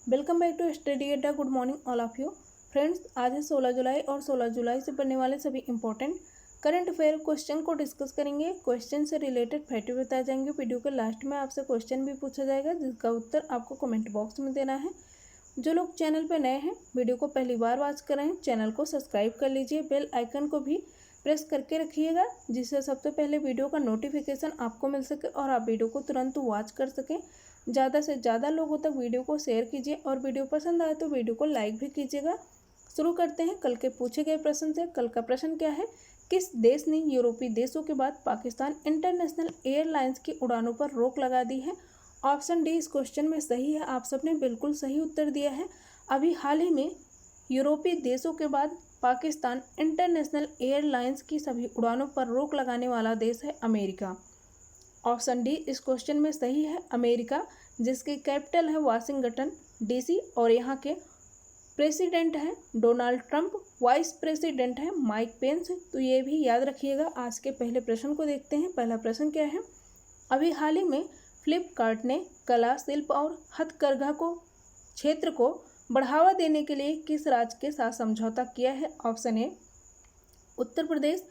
Welcome back to study अड्डा। Good morning all of you friends. आज है 16 जुलाई और 16 जुलाई से बनने वाले सभी इंपॉर्टेंट करंट अफेयर क्वेश्चन को डिस्कस करेंगे। क्वेश्चन से रिलेटेड फैक्ट बताए जाएंगे। वीडियो के लास्ट में आपसे क्वेश्चन भी पूछा जाएगा जिसका उत्तर आपको कमेंट बॉक्स में देना है। जो लोग चैनल पर नए हैं, वीडियो को पहली बार वॉच कर रहे हैं, चैनल को सब्सक्राइब कर लीजिए। बेल आइकन को भी प्रेस करके रखिएगा जिससे सबसे पहले वीडियो का नोटिफिकेशन आपको मिल सके और आप वीडियो को तुरंत वॉच कर सकें। ज़्यादा से ज़्यादा लोगों तक वीडियो को शेयर कीजिए और वीडियो पसंद आए तो वीडियो को लाइक भी कीजिएगा। शुरू करते हैं कल के पूछे गए प्रश्न से। कल का प्रश्न क्या है? किस देश ने यूरोपीय देशों के बाद पाकिस्तान इंटरनेशनल एयरलाइंस की उड़ानों पर रोक लगा दी है? ऑप्शन डी इस क्वेश्चन में सही है। आप सबने बिल्कुल सही उत्तर दिया है। अभी हाल ही में यूरोपीय देशों के बाद पाकिस्तान इंटरनेशनल एयरलाइंस की सभी उड़ानों पर रोक लगाने वाला देश है अमेरिका। ऑप्शन डी इस क्वेश्चन में सही है, अमेरिका, जिसकी कैपिटल है वाशिंगटन डीसी और यहाँ के प्रेसिडेंट हैं डोनाल्ड ट्रंप, वाइस प्रेसिडेंट है माइक पेंस। तो ये भी याद रखिएगा। आज के पहले प्रश्न को देखते हैं। पहला प्रश्न क्या है? अभी हाल ही में फ्लिपकार्ट ने कला, शिल्प और हथकरघा को क्षेत्र को बढ़ावा देने के लिए किस राज्य के साथ समझौता किया है? Option A Uttar Pradesh,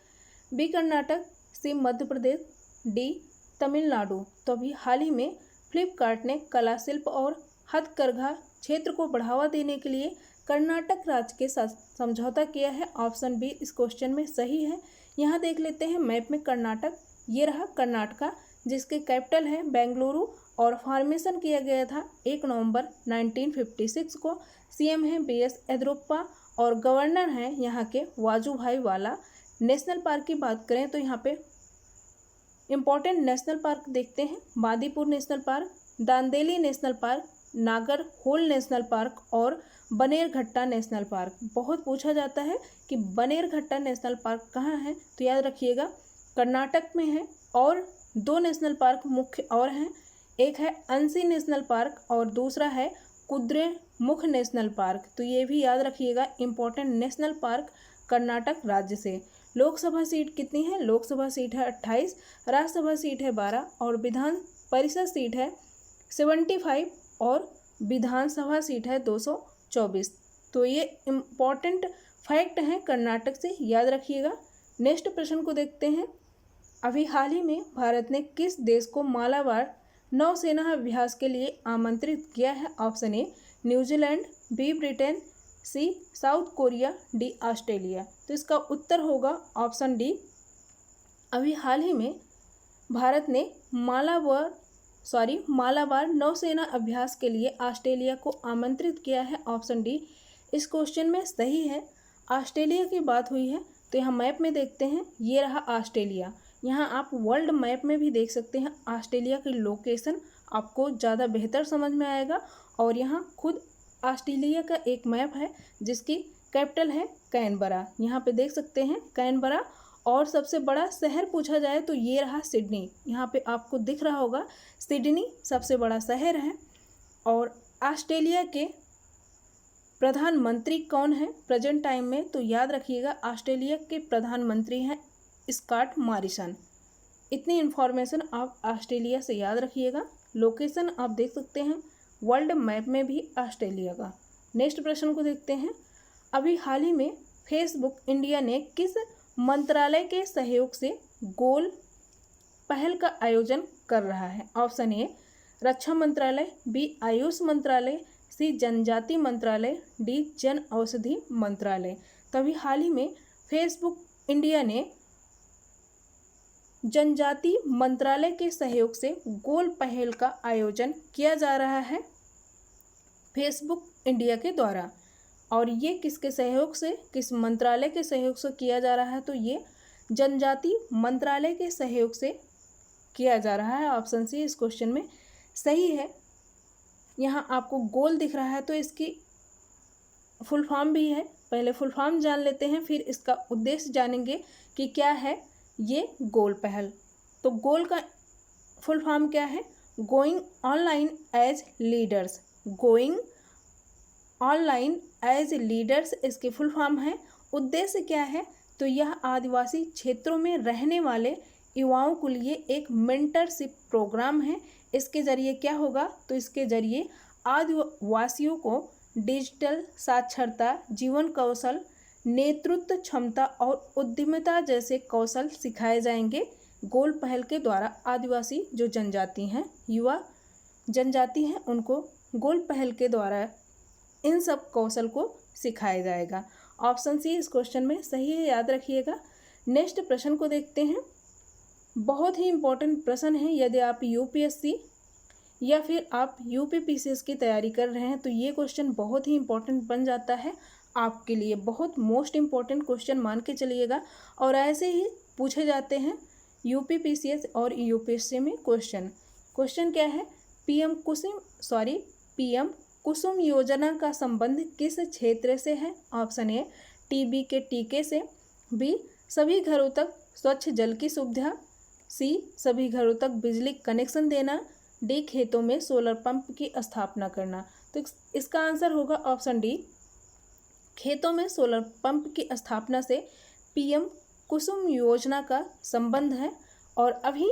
B Karnataka, C Madhya Pradesh, D Tamil Nadu. तो अभी हाल ही में फ्लिपकार्ट ने कला, शिल्प और हथकरघा क्षेत्र को बढ़ावा देने के लिए कर्नाटक राज्य के साथ समझौता किया है। ऑप्शन बी इस क्वेश्चन में सही है। यहाँ देख लेते हैं मैप में कर्नाटक, ये रहा कर्नाटका, जिसके कैपिटल है बेंगलुरु और फॉर्मेशन किया गया था 1 नवंबर 1956 को। सीएम है BS येदियुरप्पा और गवर्नर हैं यहाँ के वाजुभाई वाला। नेशनल पार्क की बात करें तो यहाँ पे इम्पॉर्टेंट नेशनल पार्क देखते हैं। Bandipur national park, Dandeli national park, Nagarhole national park और बनेरघट्टा नेशनल पार्क। बहुत पूछा जाता है कि बनेरघट्टा नेशनल पार्क कहाँ है, तो याद रखिएगा कर्नाटक में है। और 2 नेशनल पार्क मुख्य और हैं, एक है अंसी नेशनल पार्क और दूसरा है कुद्रेमुख नेशनल पार्क। तो ये भी याद रखिएगा, इम्पोर्टेंट नेशनल पार्क कर्नाटक राज्य से। लोकसभा सीट कितनी है? लोकसभा सीट है 28, राज्यसभा सीट है 12 और विधान परिषद सीट है 75 और विधानसभा सीट है 224। तो ये इम्पॉर्टेंट फैक्ट हैं कर्नाटक से, याद रखिएगा। नेक्स्ट प्रश्न को देखते हैं। अभी हाल ही में भारत ने किस देश को मालाबार नौसेना अभ्यास के लिए आमंत्रित किया है? Option A New Zealand, B Britain, C South Korea, D Australia. तो इसका उत्तर होगा ऑप्शन डी। अभी हाल ही में भारत ने मालाबार नौसेना अभ्यास के लिए ऑस्ट्रेलिया को आमंत्रित किया है। ऑप्शन डी इस क्वेश्चन में सही है। ऑस्ट्रेलिया की बात हुई है तो यहाँ मैप में देखते हैं, ये रहा ऑस्ट्रेलिया। यहाँ आप वर्ल्ड मैप में भी देख सकते हैं ऑस्ट्रेलिया की लोकेशन, आपको ज़्यादा बेहतर समझ में आएगा। और यहाँ खुद ऑस्ट्रेलिया का एक मैप है जिसकी कैपिटल है कैनबरा। यहाँ पे देख सकते हैं कैनबरा। और सबसे बड़ा शहर पूछा जाए तो ये रहा सिडनी। यहाँ पे आपको दिख रहा होगा सिडनी सबसे बड़ा शहर है। और ऑस्ट्रेलिया के प्रधानमंत्री कौन है प्रेजेंट टाइम में? तो याद रखिएगा ऑस्ट्रेलिया के प्रधानमंत्री हैं स्कॉट मॉरिसन। इतनी इन्फॉर्मेशन आप ऑस्ट्रेलिया से याद रखिएगा। लोकेशन आप देख सकते हैं वर्ल्ड मैप में भी ऑस्ट्रेलिया का। नेक्स्ट प्रश्न को देखते हैं। अभी हाल ही में फेसबुक इंडिया ने किस मंत्रालय के सहयोग से गोल पहल का आयोजन कर रहा है? ऑप्शन ए रक्षा मंत्रालय, बी आयुष मंत्रालय, सी जनजाति मंत्रालय, डी जन औषधि मंत्रालय। तभी हाल ही में फेसबुक इंडिया ने जनजाति मंत्रालय के सहयोग से गोल पहल का आयोजन किया जा रहा है फेसबुक इंडिया के द्वारा। और ये किसके सहयोग से, किस मंत्रालय के सहयोग से किया जा रहा है? तो ये जनजाति मंत्रालय के सहयोग से किया जा रहा है। ऑप्शन सी इस क्वेश्चन में सही है। यहाँ आपको गोल दिख रहा है तो इसकी फुल फॉर्म भी है। पहले फुल फॉर्म जान लेते हैं फिर इसका उद्देश्य जानेंगे कि क्या है ये गोल पहल। तो गोल का फुल फॉर्म क्या है? Going online as leaders. Going online as leaders इसकी फुल फॉर्म है। उद्देश्य क्या है? तो यह आदिवासी क्षेत्रों में रहने वाले युवाओं के लिए एक मेंटरशिप प्रोग्राम है। इसके ज़रिए क्या होगा? तो इसके ज़रिए आदिवासियों को डिजिटल साक्षरता, जीवन कौशल, नेतृत्व क्षमता और उद्यमिता जैसे कौशल सिखाए जाएंगे। गोल पहल के द्वारा आदिवासी जो जनजाति हैं, युवा जनजाति हैं, उनको गोल पहल के द्वारा इन सब कौशल को सिखाया जाएगा। ऑप्शन सी इस क्वेश्चन में सही है, याद रखिएगा। नेक्स्ट प्रश्न को देखते हैं। बहुत ही इम्पोर्टेंट प्रश्न है। यदि आप यूपीएससी या फिर आप यूपीपीसीएस की तैयारी कर रहे हैं तो ये क्वेश्चन बहुत ही इम्पोर्टेंट बन जाता है आपके लिए। बहुत मोस्ट इम्पोर्टेंट क्वेश्चन मान के चलिएगा। और ऐसे ही पूछे जाते हैं यूपीपीसीएस और यूपीएससी में क्वेश्चन क्या है? पीएम कुसुम योजना का संबंध किस क्षेत्र से है? ऑप्शन ए टीबी के टीके से, बी सभी घरों तक स्वच्छ जल की सुविधा, सी सभी घरों तक बिजली कनेक्शन देना, डी खेतों में सोलर पंप की स्थापना करना। तो इसका आंसर होगा ऑप्शन डी, खेतों में सोलर पंप की स्थापना से पीएम कुसुम योजना का संबंध है। और अभी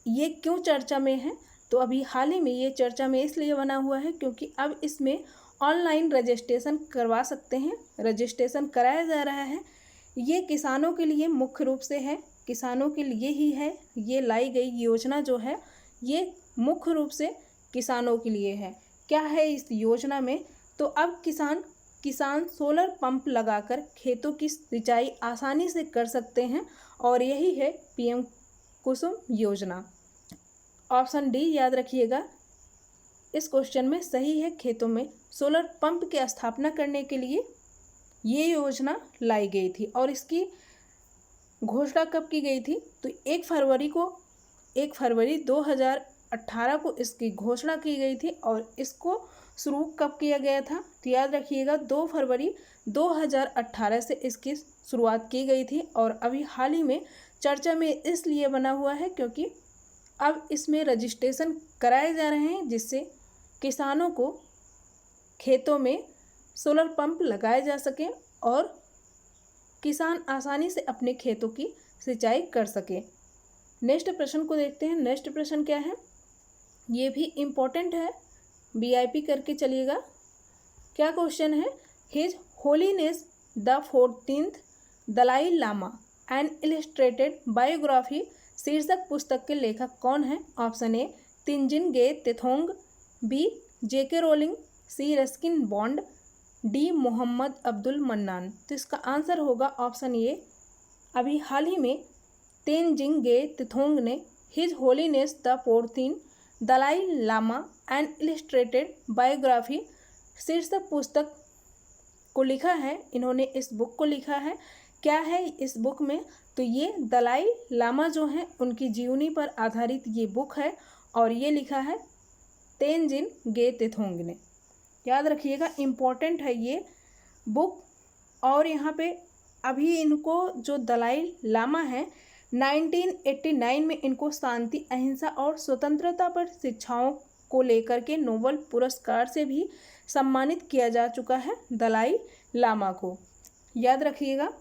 ये क्यों चर्चा में है? तो अभी हाल ही में ये चर्चा में इसलिए बना हुआ है क्योंकि अब इसमें ऑनलाइन रजिस्ट्रेशन करवा सकते हैं, रजिस्ट्रेशन कराया जा रहा है। ये किसानों के लिए मुख्य रूप से है, किसानों के लिए ही है। ये लाई गई योजना जो है ये मुख्य रूप से किसानों के लिए है। क्या है इस योजना में? तो अब किसान सोलर पंप लगाकर खेतों की सिंचाई आसानी से कर सकते हैं और यही है पीएम कुसुम योजना। ऑप्शन डी याद रखिएगा इस क्वेश्चन में सही है। खेतों में सोलर पंप की स्थापना करने के लिए ये योजना लाई गई थी। और इसकी घोषणा कब की गई थी? तो 1 फरवरी 2018 को इसकी घोषणा की गई थी। और इसको शुरू कब किया गया था? तो याद रखिएगा 2 फरवरी 2018 से इसकी शुरुआत की गई थी। और अभी हाल ही में चर्चा में इसलिए बना हुआ है क्योंकि अब इसमें रजिस्ट्रेशन कराए जा रहे हैं जिससे किसानों को खेतों में सोलर पंप लगाए जा सके और किसान आसानी से अपने खेतों की सिंचाई कर सके। नेक्स्ट प्रश्न को देखते हैं। नेक्स्ट प्रश्न क्या है? ये भी इम्पोर्टेंट है, वीआईपी करके चलिएगा। क्या क्वेश्चन है? His holiness the 14th Dalai Lama an illustrated biography शीर्षक पुस्तक के लेखक कौन है? Option A Tenzin gay Tethong, B J K Rowling, C Ruskin Bond, D Mohammad Abdul Mannan. तो इसका आंसर होगा ऑप्शन ए। अभी हाल ही में तेंजिन गे तेथोंग ने his holiness the 14th Dalai Lama an illustrated biography शीर्षक पुस्तक को लिखा है। इन्होंने इस बुक को लिखा है। क्या है इस बुक में? तो ये दलाई लामा जो हैं उनकी जीवनी पर आधारित ये बुक है और ये लिखा है तेंजिन गे तेथोंग ने। याद रखिएगा इम्पोर्टेंट है ये बुक। और यहाँ पे अभी इनको जो दलाई लामा है 1989 में इनको शांति, अहिंसा और स्वतंत्रता पर शिक्षाओं को लेकर के नोबेल पुरस्कार से भी सम्मानित किया जा चुका है दलाई लामा को। याद रखिएगा।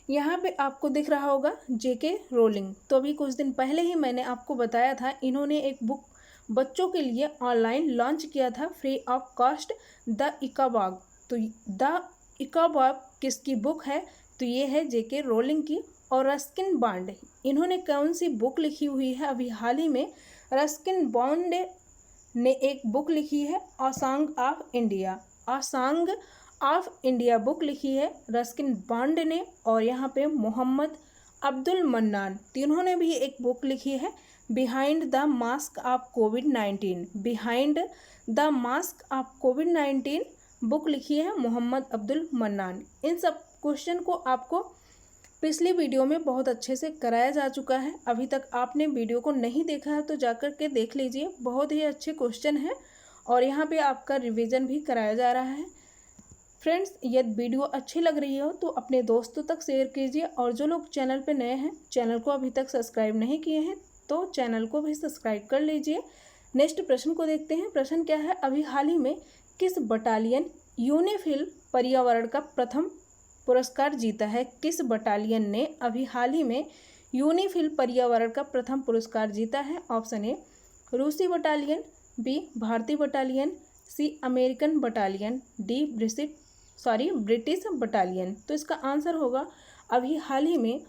यहाँ पे आपको दिख रहा होगा जेके रोलिंग। तो अभी कुछ दिन पहले ही मैंने आपको बताया था इन्होंने एक बुक बच्चों के लिए ऑनलाइन लॉन्च किया था फ्री ऑफ कॉस्ट, द इकाबाग। तो द इकाबाग किसकी बुक है? तो ये है जेके रोलिंग की। और रस्किन बॉन्ड इन्होंने कौन सी बुक लिखी हुई है? अभी हाल ही में रस्किन बॉन्ड ने एक बुक लिखी है a song of India. A song of India book लिखी है रस्किन बॉन्ड ने। और यहाँ पे मोहम्मद अब्दुल मन्नान तीनों ने भी एक बुक लिखी है behind the mask of covid. Behind the mask of covid book लिखी है मोहम्मद अब्दुल मन्नान। इन सब क्वेश्चन को आपको पिछली वीडियो में बहुत अच्छे से कराया जा चुका है। अभी तक आपने वीडियो को नहीं देखा है तो जाकर के देख लीजिए, बहुत ही अच्छे क्वेश्चन हैं और यहाँ पे आपका रिवीजन भी कराया जा रहा है। फ्रेंड्स, यदि वीडियो अच्छी लग रही हो तो अपने दोस्तों तक शेयर कीजिए और जो लोग चैनल पे नए हैं, चैनल को अभी तक सब्सक्राइब नहीं किए हैं तो चैनल को भी सब्सक्राइब कर लीजिए। नेक्स्ट प्रश्न को देखते हैं। प्रश्न क्या है? अभी हाल ही में किस बटालियन यूनिफिल पर्यावरण का प्रथम पुरस्कार जीता है? किस बटालियन ने अभी हाल ही में यूनिफिल पर्यावरण का प्रथम पुरस्कार जीता है? ऑप्शन ए रूसी बटालियन, बी भारतीय battalion, C American battalion, D British battalion. तो इसका आंसर होगा अभी हाल ही में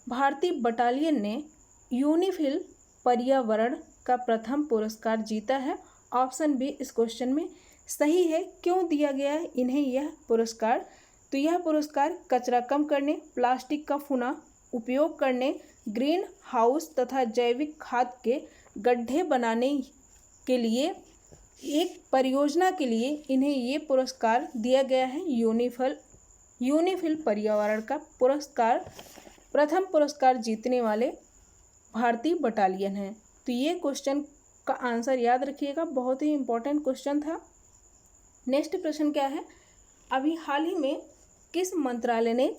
भारतीय बटालियन ने यूनिफिल पर्यावरण का प्रथम पुरस्कार जीता है। ऑप्शन बी इस क्वेश्चन में सही है। क्यों दिया गया है इन्हें यह पुरस्कार? तो यह पुरस्कार कचरा कम करने, प्लास्टिक का पुनः उपयोग करने, ग्रीन हाउस तथा जैविक खाद के गड्ढे बनाने के लिए एक परियोजना के लिए इन्हें ये पुरस्कार दिया गया है। यूनिफिल पर्यावरण का पुरस्कार प्रथम पुरस्कार जीतने वाले भारतीय बटालियन हैं। तो ये क्वेश्चन का आंसर याद रखिएगा, बहुत ही इम्पोर्टेंट क्वेश्चन था। नेक्स्ट प्रश्न क्या है? अभी हाल ही में किस मंत्रालय ने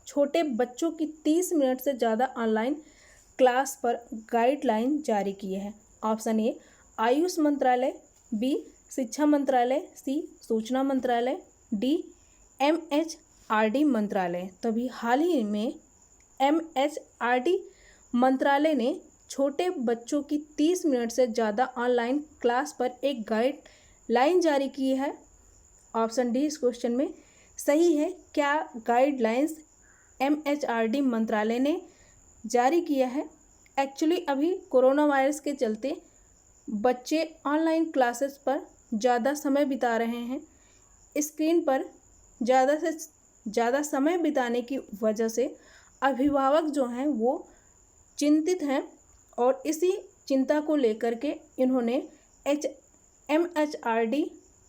छोटे बच्चों की 30 मिनट से ज़्यादा ऑनलाइन क्लास पर गाइडलाइन जारी की है? ऑप्शन ए आयुष मंत्रालय, बी शिक्षा मंत्रालय, सी सूचना मंत्रालय, डी MHRD मंत्रालय। तभी हाल ही में MHRD मंत्रालय ने छोटे बच्चों की 30 मिनट से ज़्यादा ऑनलाइन क्लास पर एक गाइडलाइन जारी की है। ऑप्शन डी इस क्वेश्चन में सही है। क्या गाइडलाइंस MHRD मंत्रालय ने जारी किया है? एक्चुअली अभी कोरोना वायरस के चलते बच्चे ऑनलाइन क्लासेस पर ज़्यादा समय बिता रहे हैं। स्क्रीन पर ज़्यादा से ज़्यादा समय बिताने की वजह से अभिभावक जो हैं वो चिंतित हैं और इसी चिंता को लेकर के इन्होंने MHRD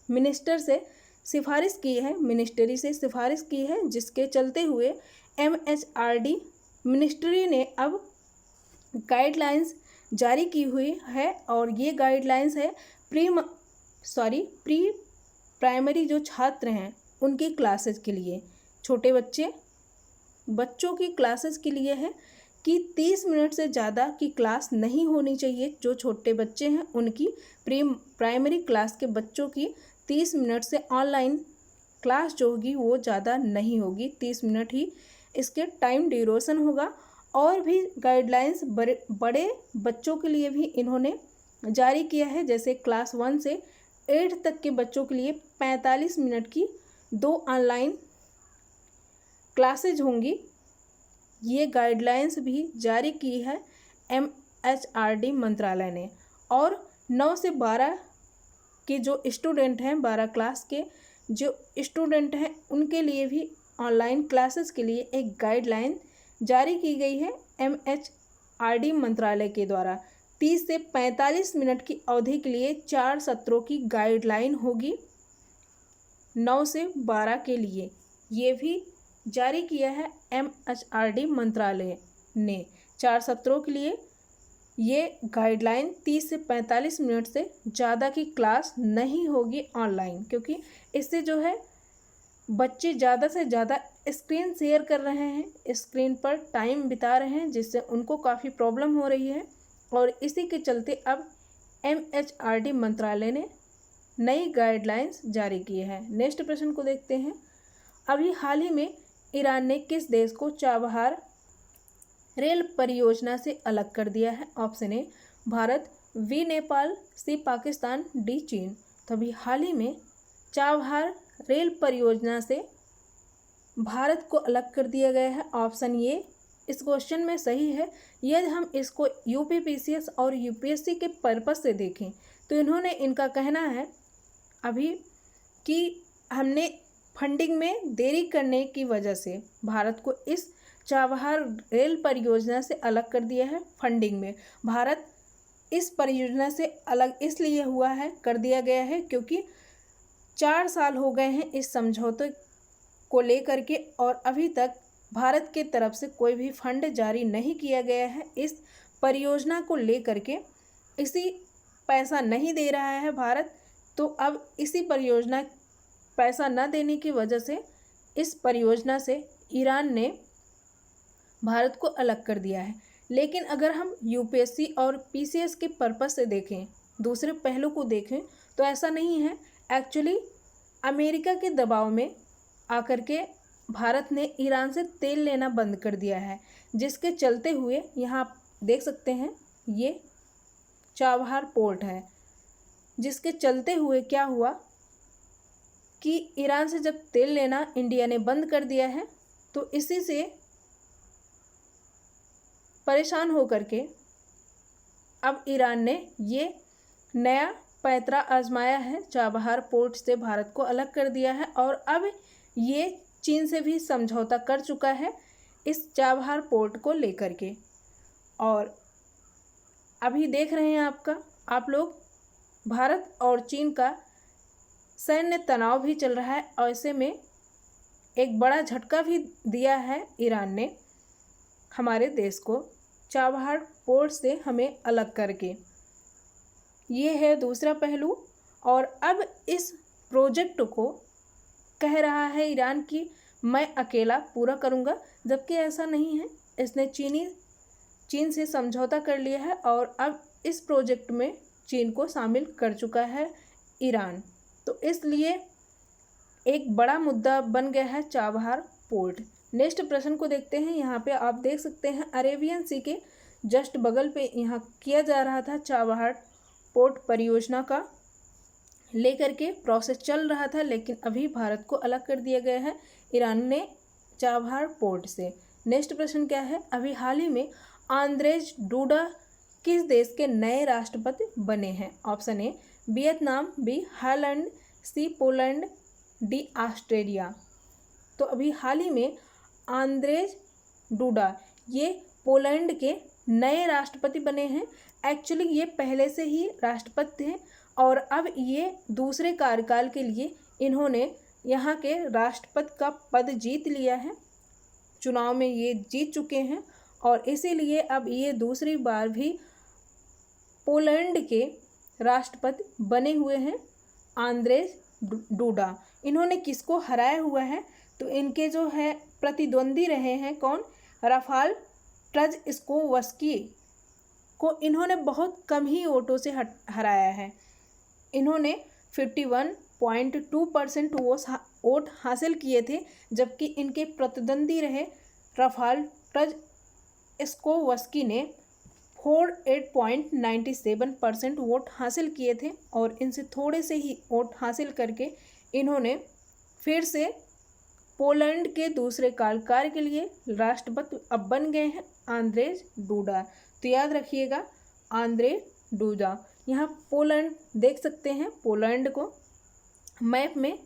मिनिस्टर से सिफारिश की है, मिनिस्ट्री से सिफारिश की है, जिसके चलते हुए MHRD मिनिस्ट्री ने अब गाइडलाइंस जारी की हुई है। और ये गाइडलाइंस है प्री प्राइमरी जो छात्र हैं उनकी क्लासेस के लिए, छोटे बच्चों की क्लासेस के लिए है कि 30 मिनट से ज़्यादा की क्लास नहीं होनी चाहिए। जो छोटे बच्चे हैं उनकी प्राइमरी क्लास के बच्चों की 30 मिनट से ऑनलाइन क्लास जो होगी वो ज़्यादा नहीं होगी, 30 मिनट ही इसके टाइम ड्यूरेशन होगा। और भी गाइडलाइंस बड़े बच्चों के लिए भी इन्होंने जारी किया है, जैसे क्लास 1 से 8 तक के बच्चों के लिए 45 मिनट की 2 ऑनलाइन क्लासेज होंगी। ये गाइडलाइंस भी जारी की है MHRD मंत्रालय ने। और 9 से 12 के जो स्टूडेंट हैं, 12 क्लास के जो स्टूडेंट हैं उनके लिए भी ऑनलाइन क्लासेस के लिए एक गाइडलाइन जारी की गई है MHRD मंत्रालय के द्वारा। 30 से 45 मिनट की अवधि के लिए 4 सत्रों की गाइडलाइन होगी 9 से 12 के लिए। ये भी जारी किया है MHRD मंत्रालय ने 4 सत्रों के लिए ये गाइडलाइन। 30 से 45 मिनट से ज़्यादा की क्लास नहीं होगी ऑनलाइन, क्योंकि इससे जो है बच्चे ज़्यादा से ज़्यादा स्क्रीन शेयर कर रहे हैं, स्क्रीन पर टाइम बिता रहे हैं, जिससे उनको काफ़ी प्रॉब्लम हो रही है। और इसी के चलते अब MHRD मंत्रालय ने नई गाइडलाइंस जारी की है। नेक्स्ट प्रश्न को देखते हैं। अभी हाल ही में ईरान ने किस देश को चाबहार रेल परियोजना से अलग कर दिया है? Option A Bharat, B Nepal, C Pakistan, D चीन। तो अभी हाल ही में चाबहार रेल परियोजना से भारत को अलग कर दिया गया है। ऑप्शन ये इस क्वेश्चन में सही है। यदि हम इसको UPPCS और UPSC के पर्पस से देखें तो इनका कहना है अभी कि हमने फंडिंग में देरी करने की वजह से भारत को इस चाबहार रेल परियोजना से अलग कर दिया है। फंडिंग में भारत इस परियोजना से अलग इसलिए कर दिया गया है क्योंकि 4 साल हो गए हैं इस समझौते को लेकर के और अभी तक भारत के तरफ से कोई भी फंड जारी नहीं किया गया है इस परियोजना को लेकर के। इसी पैसा नहीं दे रहा है भारत, तो अब इसी परियोजना पैसा न देने की वजह से इस परियोजना से ईरान ने भारत को अलग कर दिया है। लेकिन अगर हम UPSC और PCS के पर्पस से देखें, दूसरे पहलू को देखें, तो ऐसा नहीं है। एक्चुअली अमेरिका के दबाव में आकर के भारत ने ईरान से तेल लेना बंद कर दिया है, जिसके चलते हुए यहाँ देख सकते हैं ये चाबहार पोर्ट है। जिसके चलते हुए क्या हुआ कि ईरान से जब तेल लेना इंडिया ने बंद कर दिया है, तो इसी से परेशान होकर के अब ईरान ने ये नया पैंतरा आजमाया है, चाबहार पोर्ट से भारत को अलग कर दिया है और अब ये चीन से भी समझौता कर चुका है इस चाबहार पोर्ट को लेकर के। और अभी देख रहे हैं आप लोग भारत और चीन का सैन्य तनाव भी चल रहा है। ऐसे में एक बड़ा झटका भी दिया है ईरान ने हमारे देश को चाबहार पोर्ट से हमें अलग करके। ये है दूसरा पहलू। और अब इस प्रोजेक्ट को कह रहा है ईरान कि मैं अकेला पूरा करूँगा, जबकि ऐसा नहीं है। इसने चीन से समझौता कर लिया है और अब इस प्रोजेक्ट में चीन को शामिल कर चुका है ईरान। तो इसलिए एक बड़ा मुद्दा बन गया है चाबहार पोर्ट। नेक्स्ट प्रश्न को देखते हैं। यहाँ पे आप देख सकते हैं अरेबियन सी के जस्ट बगल पे यहाँ किया जा रहा था चाबहार पोर्ट परियोजना का लेकर के प्रोसेस चल रहा था, लेकिन अभी भारत को अलग कर दिया गया है ईरान ने चाबहार पोर्ट से। नेक्स्ट प्रश्न क्या है, अभी हाल ही में आंद्रेज डूडा किस देश के नए राष्ट्रपति बने हैं? Option A Vietnam, B Holland, C Poland, D Australia. तो अभी हाल ही में आंद्रेज डूडा ये पोलैंड के नए राष्ट्रपति बने हैं। एक्चुअली ये पहले से ही राष्ट्रपति थे और अब ये दूसरे कार्यकाल के लिए इन्होंने यहाँ के राष्ट्रपति का पद जीत लिया है। चुनाव में ये जीत चुके हैं और इसीलिए अब ये दूसरी बार भी पोलैंड के राष्ट्रपति बने हुए हैं आंद्रेज डूडा। इन्होंने किसको हराया हुआ है? तो इनके जो है प्रतिद्वंदी रहे हैं कौन? राफाल ट्रेजस्कोवस्की को इन्होंने बहुत कम ही वोटों से हराया है। इन्होंने 51.2% वोट हासिल किए थे, जबकि इनके प्रतिद्वंदी रहे राफाल ट्रेजस्कोवस्की ने 48.97% वोट हासिल किए थे और इनसे थोड़े से ही वोट हासिल करके इन्होंने फिर से पोलैंड के दूसरे कार्यकाल के लिए राष्ट्रपति अब बन गए हैं आंद्रेज डूडा। तो याद रखिएगा आंद्रे डूडा। यहाँ पोलैंड देख सकते हैं, पोलैंड को मैप में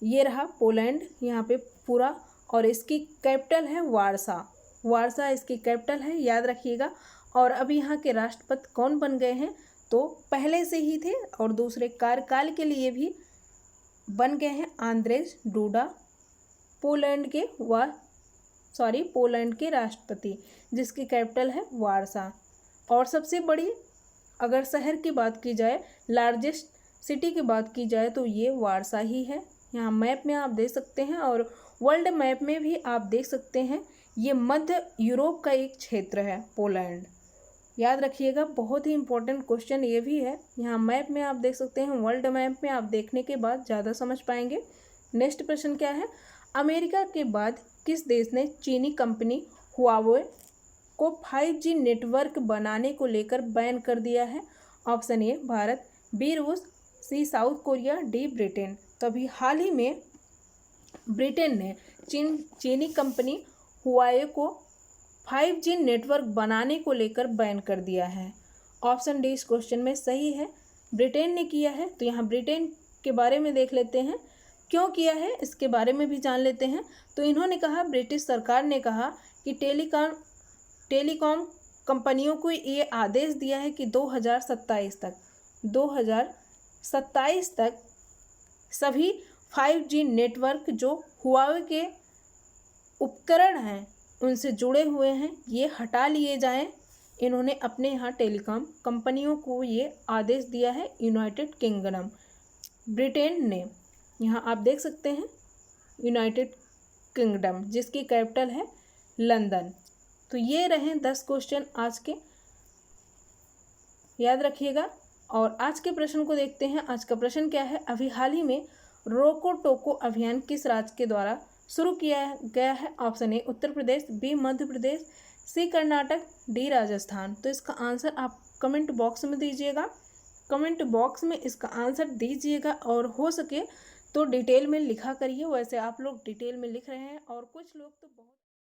ये रहा पोलैंड यहाँ पे पूरा, और इसकी कैपिटल है वारसा। वारसा इसकी कैपिटल है, याद रखिएगा। और अभी यहाँ के राष्ट्रपति कौन बन गए हैं? तो पहले से ही थे और दूसरे कार्यकाल के लिए भी बन गए हैं आंद्रेज डूडा, पोलैंड के राष्ट्रपति, जिसकी कैपिटल है वारसा। और सबसे बड़ी अगर शहर की बात की जाए, लार्जेस्ट सिटी की बात की जाए, तो ये वारसा ही है। यहाँ मैप में आप देख सकते हैं और वर्ल्ड मैप में भी आप देख सकते हैं, ये मध्य यूरोप का एक क्षेत्र है पोलैंड। याद रखिएगा, बहुत ही इंपॉर्टेंट क्वेश्चन ये भी है। यहाँ मैप में आप देख सकते हैं, वर्ल्ड मैप में आप देखने के बाद ज़्यादा समझ पाएंगे। नेक्स्ट प्रश्न क्या है, अमेरिका के बाद किस देश ने चीनी कंपनी हुआवे को 5G नेटवर्क बनाने को लेकर बैन कर दिया है? ऑप्शन ए भारत, बी रूस, सी साउथ कोरिया, डी ब्रिटेन। तो अभी हाल ही में ब्रिटेन ने चीनी कंपनी हुआवे को 5G नेटवर्क बनाने को लेकर बैन कर दिया है। ऑप्शन डी इस क्वेश्चन में सही है, ब्रिटेन ने किया है। तो यहाँ ब्रिटेन के बारे में देख लेते हैं, क्यों किया है इसके बारे में भी जान लेते हैं। तो इन्होंने कहा, ब्रिटिश सरकार ने कहा कि टेलीकॉम कंपनियों को ये आदेश दिया है कि 2027 तक सभी 5G नेटवर्क जो हुआवे के उपकरण हैं उनसे जुड़े हुए हैं, ये हटा लिए जाएं। इन्होंने अपने यहाँ टेलीकॉम कंपनियों को ये आदेश दिया है, यूनाइटेड किंगडम, ब्रिटेन ने। यहाँ आप देख सकते हैं यूनाइटेड किंगडम, जिसकी कैपिटल है लंदन। तो ये रहे 10 क्वेश्चन आज के, याद रखिएगा। और आज के प्रश्न को देखते हैं। आज का प्रश्न क्या है, अभी हाल ही में रोको टोको अभियान किस राज्य के द्वारा शुरू किया गया है? Option A Uttar Pradesh, B Madhya Pradesh, C Karnataka, D Rajasthan. तो इसका आंसर आप कमेंट बॉक्स में दीजिएगा। कमेंट बॉक्स में इसका आंसर दीजिएगा और हो सके तो डिटेल में लिखा करिए। वैसे आप लोग डिटेल में लिख रहे हैं और कुछ लोग तो बहुत